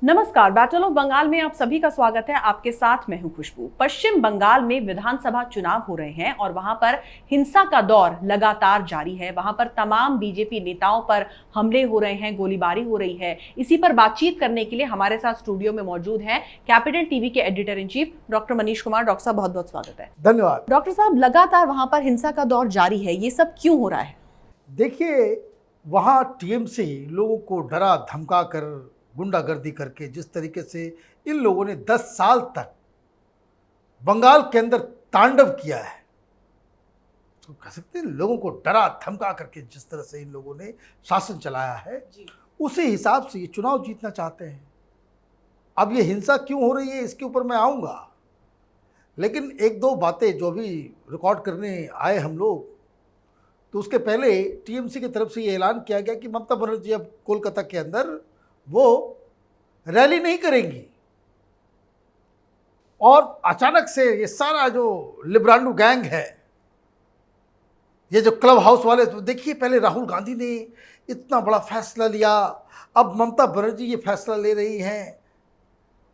नमस्कार, battle of Bengal में आप सभी का स्वागत है। आपके साथ मैं हूं खुशबू। पश्चिम बंगाल में विधानसभा चुनाव हो रहे हैं और वहां पर हिंसा का दौर लगातार जारी है। वहां पर तमाम बीजेपी नेताओं पर हमले हो रहे हैं, गोलीबारी हो रही है। इसी पर बातचीत करने के लिए हमारे साथ स्टूडियो में मौजूद हैं कैपिटल टीवी के editor in chief doctor Manish Kumar. Doctor साहब, बहुत बहुत स्वागत है। धन्यवाद। डॉक्टर साहब, लगातार वहां पर हिंसा का दौर जारी है, ये सब क्यों हो रहा है? देखिए, वहाँ टीएमसी लोगों को डरा धमका कर, गुंडागर्दी करके जिस तरीके से इन लोगों ने 10 साल तक बंगाल के अंदर तांडव किया है, तो कह सकते हैं लोगों को डरा धमका करके जिस तरह से इन लोगों ने शासन चलाया है, उसी हिसाब से ये चुनाव जीतना चाहते हैं। अब ये हिंसा क्यों हो रही है इसके ऊपर मैं आऊँगा, लेकिन एक दो बातें जो अभी रिकॉर्ड करने आए हम लोग, तो उसके पहले टीएमसी की तरफ से ये ऐलान किया गया कि ममता बनर्जी अब कोलकाता के अंदर वो रैली नहीं करेंगी। और अचानक से ये सारा जो लिब्रांडू गैंग है, ये जो क्लब हाउस वाले, तो देखिए पहले राहुल गांधी ने इतना बड़ा फैसला लिया, अब ममता बनर्जी ये फैसला ले रही हैं,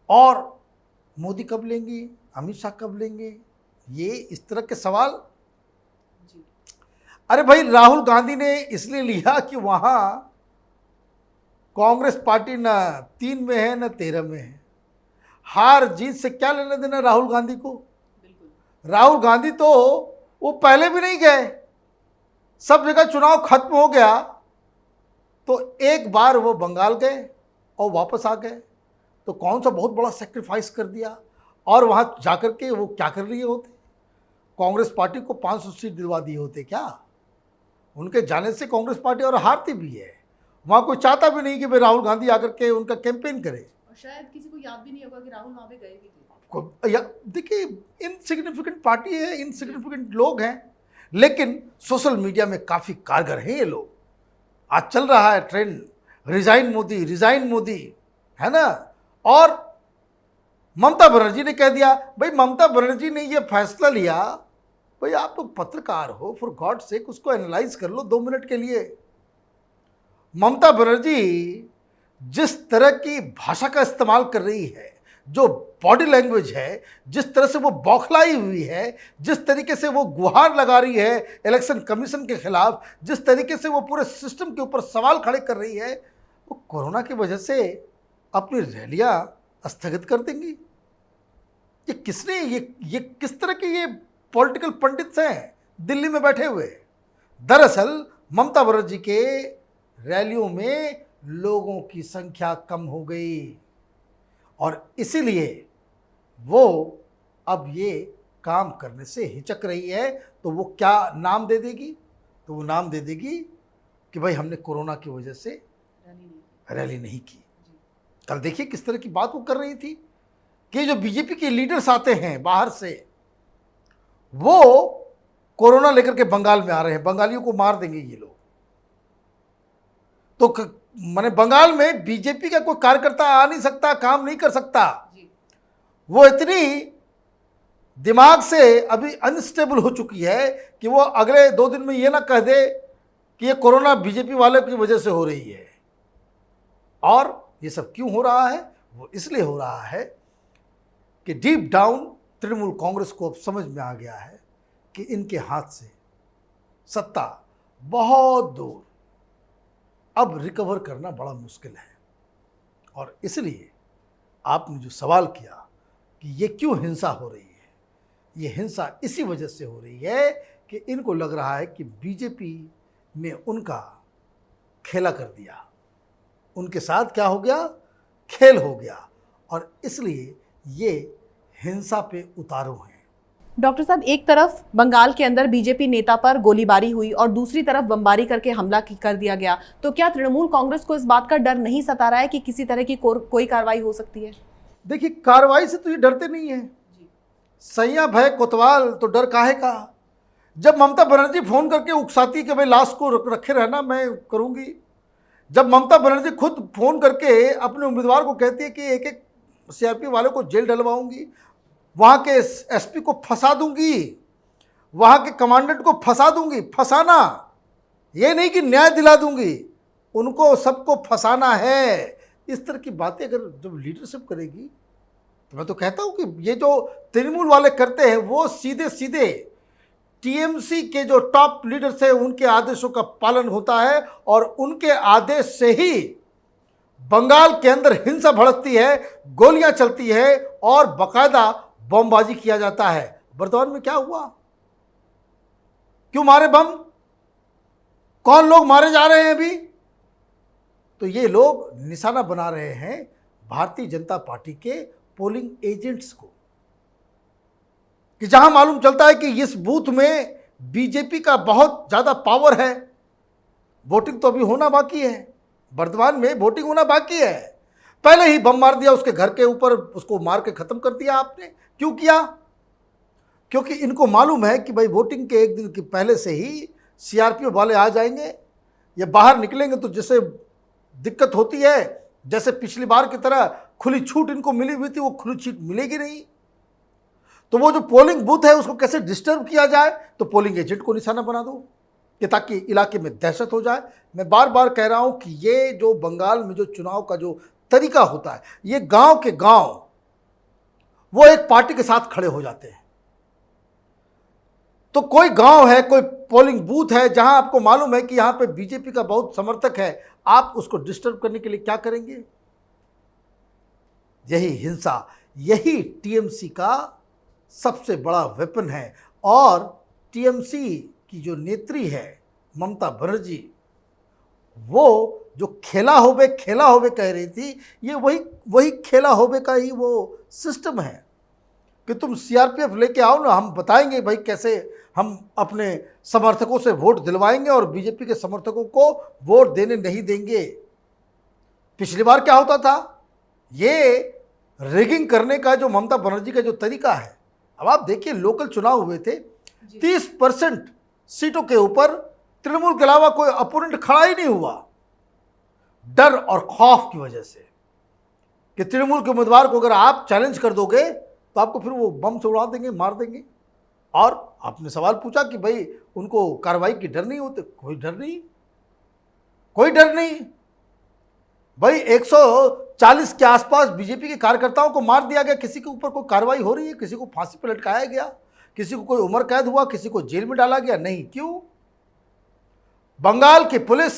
और मोदी कब लेंगे, अमित शाह कब लेंगे, ये इस तरह के सवाल। अरे भाई, राहुल गांधी ने इसलिए लिया कि वहाँ कांग्रेस पार्टी न 3 में है न 13 में है। हार जीत से क्या लेना देना राहुल गांधी को? राहुल गांधी तो वो पहले भी नहीं गए, सब जगह चुनाव खत्म हो गया तो एक बार वो बंगाल गए और वापस आ गए, तो कौन सा बहुत बड़ा सेक्रीफाइस कर दिया। और वहाँ जाकर के वो क्या कर लिए होते? कांग्रेस पार्टी को 500 सीट दिलवा दिए होते क्या? उनके जाने से कांग्रेस पार्टी और हारती भी है। वहाँ कोई चाहता भी नहीं कि भाई राहुल गांधी आकर के उनका कैंपेन करे, और शायद किसी को याद भी नहीं होगा कि राहुल वहाँ पे गए भी थे। देखिए, इनसिग्निफिकेंट पार्टी है, इनसिग्निफिकेंट लोग हैं, लेकिन सोशल मीडिया में काफ़ी कारगर हैं ये लोग। आज चल रहा है ट्रेंड रिजाइन मोदी, है ना। और ममता बनर्जी ने कह दिया, भाई ममता बनर्जी ने ये फैसला लिया, भाई आप लोग पत्रकार हो, फॉर गॉड सेक उसको एनालाइज कर लो 2 मिनट के लिए। ममता बनर्जी जिस तरह की भाषा का इस्तेमाल कर रही है, जो बॉडी लैंग्वेज है, जिस तरह से वो बौखलाई हुई है, जिस तरीके से वो गुहार लगा रही है इलेक्शन कमीशन के खिलाफ, जिस तरीके से वो पूरे सिस्टम के ऊपर सवाल खड़े कर रही है, वो कोरोना की वजह से अपनी रैलियां स्थगित कर देंगी। ये किसने, ये किस तरह के ये पॉलिटिकल पंडित्स हैं दिल्ली में बैठे हुए? दरअसल ममता बनर्जी के रैलियों में लोगों की संख्या कम हो गई और इसीलिए वो अब ये काम करने से हिचक रही है। तो वो क्या नाम दे देगी? तो वो नाम दे देगी कि भाई हमने कोरोना की वजह से रैली नहीं की। कल देखिए किस तरह की बात वो कर रही थी कि जो बीजेपी के लीडर्स आते हैं बाहर से, वो कोरोना लेकर के बंगाल में आ रहे हैं, बंगालियों को मार देंगे ये लोग। तो माने बंगाल में बीजेपी का कोई कार्यकर्ता आ नहीं सकता, काम नहीं कर सकता। वो इतनी दिमाग से अभी अनस्टेबल हो चुकी है कि वो अगले 2 दिन में ये ना कह दे कि ये कोरोना बीजेपी वाले की वजह से हो रही है। और ये सब क्यों हो रहा है? वो इसलिए हो रहा है कि डीप डाउन तृणमूल कांग्रेस को अब समझ में आ गया है कि इनके हाथ से सत्ता बहुत दूर, अब रिकवर करना बड़ा मुश्किल है। और इसलिए आपने जो सवाल किया कि ये क्यों हिंसा हो रही है, ये हिंसा इसी वजह से हो रही है कि इनको लग रहा है कि बीजेपी ने उनका खेला कर दिया, उनके साथ क्या हो गया, खेल हो गया, और इसलिए ये हिंसा पे उतारू हैं। डॉक्टर साहब, एक तरफ बंगाल के अंदर बीजेपी नेता पर गोलीबारी हुई और दूसरी तरफ बमबारी करके हमला कर दिया गया, तो क्या तृणमूल कांग्रेस को इस बात का डर नहीं सता रहा है कि किसी तरह की कोई कार्रवाई हो सकती है? देखिए, कार्रवाई से तो ये डरते नहीं है। सैया भय कोतवाल, तो डर काहे का? जब ममता बनर्जी फोन करके उकसाती कि भाई लाश को रखे रहना, मैं करूंगी, जब ममता बनर्जी खुद फोन करके अपने उम्मीदवार को कहती है कि एक सीआरपी वाले को जेल डलवाऊंगी, वहाँ के एसपी को फंसा दूंगी, वहाँ के कमांडेंट को फंसा दूंगी, फंसाना ये नहीं कि न्याय दिला दूंगी, उनको सबको फंसाना है, इस तरह की बातें अगर जब लीडरशिप करेगी तो मैं तो कहता हूं कि ये जो तृणमूल वाले करते हैं वो सीधे सीधे टीएमसी के जो टॉप लीडर्स हैं उनके आदेशों का पालन होता है और उनके आदेश से ही बंगाल के अंदर हिंसा भड़कती है, गोलियां चलती है और बाकायदा बमबाजी किया जाता है। वर्तमान में क्या हुआ? क्यों मारे बम? कौन लोग मारे जा रहे हैं अभी? तो ये लोग निशाना बना रहे हैं भारतीय जनता पार्टी के पोलिंग एजेंट्स को, कि जहां मालूम चलता है कि इस बूथ में बीजेपी का बहुत ज्यादा पावर है, वोटिंग तो अभी होना बाकी है, वर्तमान में वोटिंग होना बाकी है, पहले ही बम मार दिया उसके घर के ऊपर, उसको मार के खत्म कर दिया आपने। क्यों किया? क्योंकि इनको मालूम है कि भाई वोटिंग के एक दिन के पहले से ही सीआरपीएफ वाले आ जाएंगे, ये बाहर निकलेंगे तो जैसे दिक्कत होती है, जैसे पिछली बार की तरह खुली छूट इनको मिली हुई थी वो खुली छूट मिलेगी नहीं। तो वो जो पोलिंग बूथ है उसको कैसे डिस्टर्ब किया जाए, तो पोलिंग एजेंट को निशाना बना दो कि ताकि इलाके में दहशत हो जाए। मैं बार बार कह रहा हूं कि ये जो बंगाल में जो चुनाव का जो तरीका होता है, ये गांव के गांव वो एक पार्टी के साथ खड़े हो जाते हैं। तो कोई गांव है, कोई पोलिंग बूथ है जहां आपको मालूम है कि यहां पे बीजेपी का बहुत समर्थक है, आप उसको डिस्टर्ब करने के लिए क्या करेंगे? यही हिंसा, यही टीएमसी का सबसे बड़ा वेपन है। और टीएमसी की जो नेत्री है ममता बनर्जी, वो जो खेला होबे कह रही थी, ये वही खेला होबे का ही वो सिस्टम है कि तुम सीआरपीएफ लेके आओ ना, हम बताएंगे भाई कैसे हम अपने समर्थकों से वोट दिलवाएंगे और बीजेपी के समर्थकों को वोट देने नहीं देंगे। पिछली बार क्या होता था, ये रिगिंग करने का जो ममता बनर्जी का जो तरीका है, अब आप देखिए लोकल चुनाव हुए थे, 30% सीटों के ऊपर तृणमूल के अलावा कोई अपोनेंट खड़ा ही नहीं हुआ, डर और खौफ की वजह से कि तृणमूल के उम्मीदवार को अगर आप चैलेंज कर दोगे तो आपको फिर वो बम से उड़ा देंगे, मार देंगे। और आपने सवाल पूछा कि भाई उनको कार्रवाई की डर नहीं होते? कोई डर नहीं, कोई डर नहीं भाई। 140 के आसपास बीजेपी के कार्यकर्ताओं को मार दिया गया, किसी के ऊपर कोई कार्रवाई हो रही है? किसी को फांसी पर लटकाया गया? किसी को कोई उम्र कैद हुआ? किसी को जेल में डाला गया? नहीं। क्यों? बंगाल की पुलिस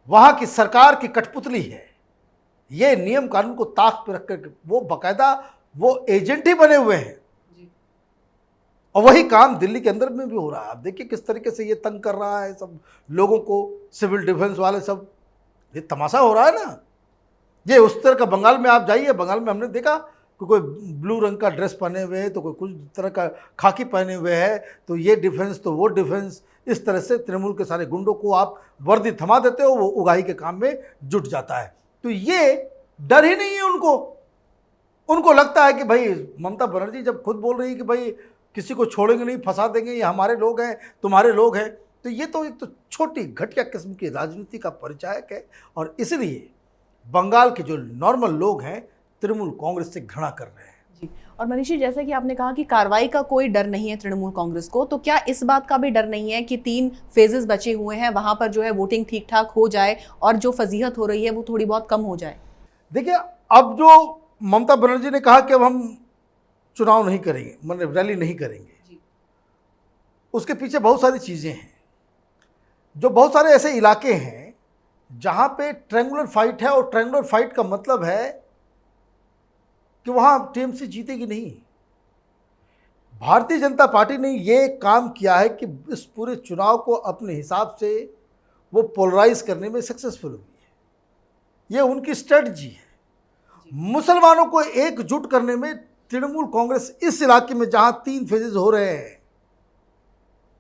वहां की सरकार की कठपुतली है, ये नियम कानून को ताक पर रखकर वो बाकायदा वो एजेंट ही बने हुए हैं। और वही काम दिल्ली के अंदर में भी हो रहा है। आप देखिए किस तरीके से ये तंग कर रहा है सब लोगों को, सिविल डिफेंस वाले सब, ये तमाशा हो रहा है ना। ये उस तरह का बंगाल में आप जाइए, बंगाल में हमने देखा कि कोई ब्लू रंग का ड्रेस पहने हुए है, तो कोई कुछ तरह का खाकी पहने हुए है, तो ये डिफेंस तो वो डिफेंस, इस तरह से तृणमूल के सारे गुंडों को आप वर्दी थमा देते हो, वो उगाही के काम में जुट जाता है। तो ये डर ही नहीं है उनको लगता है कि भाई ममता बनर्जी जब खुद बोल रही है कि भाई किसी को छोड़ेंगे नहीं, फंसा देंगे, ये हमारे लोग हैं, तुम्हारे लोग हैं, तो ये तो एक तो छोटी घटिया किस्म की राजनीति का परिचायक है। और इसलिए बंगाल के जो नॉर्मल लोग हैं तृणमूल कांग्रेस से घृणा कर रहे हैं। जी, और मनीष जी, जैसा कि आपने कहा कि कार्रवाई का कोई डर नहीं है तृणमूल कांग्रेस को, तो क्या इस बात का भी डर नहीं है कि 3 फेजेस बचे हुए हैं, वहां पर जो है वोटिंग ठीक ठाक हो जाए और जो फजीहत हो रही है वो थोड़ी बहुत कम हो जाए? देखिए, अब जो ममता बनर्जी ने कहा कि अब हम चुनाव नहीं करेंगे, मतलब रैली नहीं करेंगे, उसके पीछे बहुत सारी चीज़ें हैं। जो बहुत सारे ऐसे इलाके हैं जहाँ पे ट्रायंगुलर फाइट है, और ट्रायंगुलर फाइट का मतलब है कि वहाँ टीएमसी जीतेगी नहीं। भारतीय जनता पार्टी ने ये काम किया है कि इस पूरे चुनाव को अपने हिसाब से वो पोलराइज करने में सक्सेसफुल हुई है। ये उनकी स्ट्रेटजी है। मुसलमानों को एकजुट करने में तृणमूल कांग्रेस इस इलाके में जहां 3 फेजेस हो रहे हैं,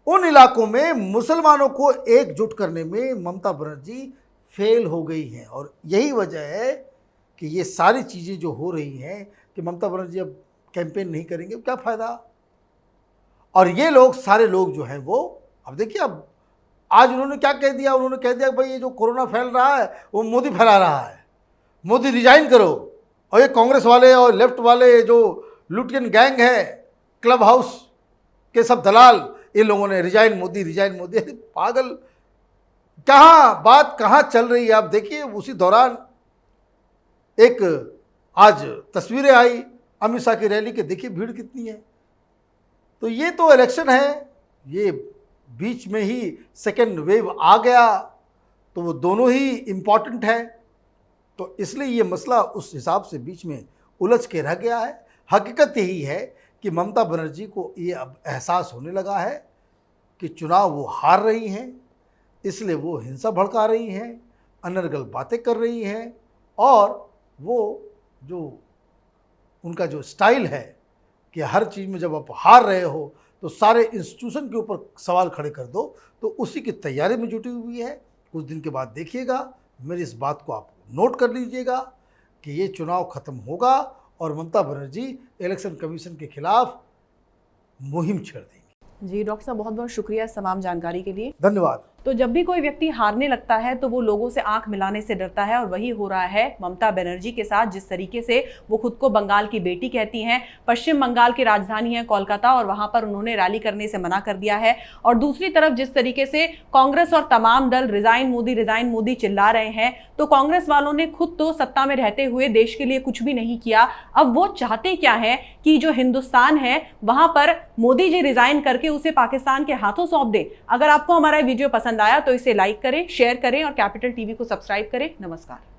उन इलाकों में मुसलमानों को एकजुट करने में ममता बनर्जी फेल हो गई हैं। और यही वजह है कि ये सारी चीज़ें जो हो रही हैं कि ममता बनर्जी अब कैंपेन नहीं करेंगे, क्या फ़ायदा। और ये लोग सारे लोग जो हैं वो, अब देखिए, अब आज उन्होंने क्या कह दिया, उन्होंने कह दिया कि भाई ये जो कोरोना फैल रहा है वो मोदी फैला रहा है, मोदी रिजाइन करो। और ये कांग्रेस वाले और लेफ्ट वाले जो लुटियन गैंग है, क्लब हाउस के सब दलाल, इन लोगों ने रिजाइन मोदी, रिजाइन मोदी। पागल, बात कहाँ चल रही है। आप देखिए, उसी दौरान एक आज तस्वीरें आई अमित शाह की रैली के, देखिए भीड़ कितनी है। तो ये तो इलेक्शन है, ये बीच में ही सेकेंड वेव आ गया, तो वो दोनों ही इम्पॉर्टेंट है। तो इसलिए ये मसला उस हिसाब से बीच में उलझ के रह गया है। हकीकत यही है कि ममता बनर्जी को ये अब एहसास होने लगा है कि चुनाव वो हार रही हैं, इसलिए वो हिंसा भड़का रही हैं, अनर्गल बातें कर रही हैं, और वो जो उनका जो स्टाइल है कि हर चीज़ में जब आप हार रहे हो तो सारे इंस्टीट्यूशन के ऊपर सवाल खड़े कर दो, तो उसी की तैयारी में जुटी हुई है। कुछ दिन के बाद देखिएगा, मेरी इस बात को आप नोट कर लीजिएगा कि ये चुनाव ख़त्म होगा और ममता बनर्जी इलेक्शन कमीशन के खिलाफ मुहिम छेड़ देंगी। जी डॉक्टर साहब, बहुत बहुत शुक्रिया इस तमाम जानकारी के लिए। धन्यवाद। तो जब भी कोई व्यक्ति हारने लगता है तो वो लोगों से आंख मिलाने से डरता है, और वही हो रहा है ममता बनर्जी के साथ। जिस तरीके से वो खुद को बंगाल की बेटी कहती हैं, पश्चिम बंगाल की राजधानी है कोलकाता, और वहां पर उन्होंने रैली करने से मना कर दिया है। और दूसरी तरफ जिस तरीके से कांग्रेस और तमाम दल रिजाइन मोदी चिल्ला रहे हैं, तो कांग्रेस वालों ने खुद तो सत्ता में रहते हुए देश के लिए कुछ भी नहीं किया। अब वो चाहते क्या है कि जो हिंदुस्तान है वहां पर मोदी जी रिजाइन करके उसे पाकिस्तान के हाथों सौंप दे। अगर आपको हमारा वीडियो पसंद आया तो इसे लाइक करें, शेयर करें और कैपिटल टीवी को सब्सक्राइब करें। नमस्कार।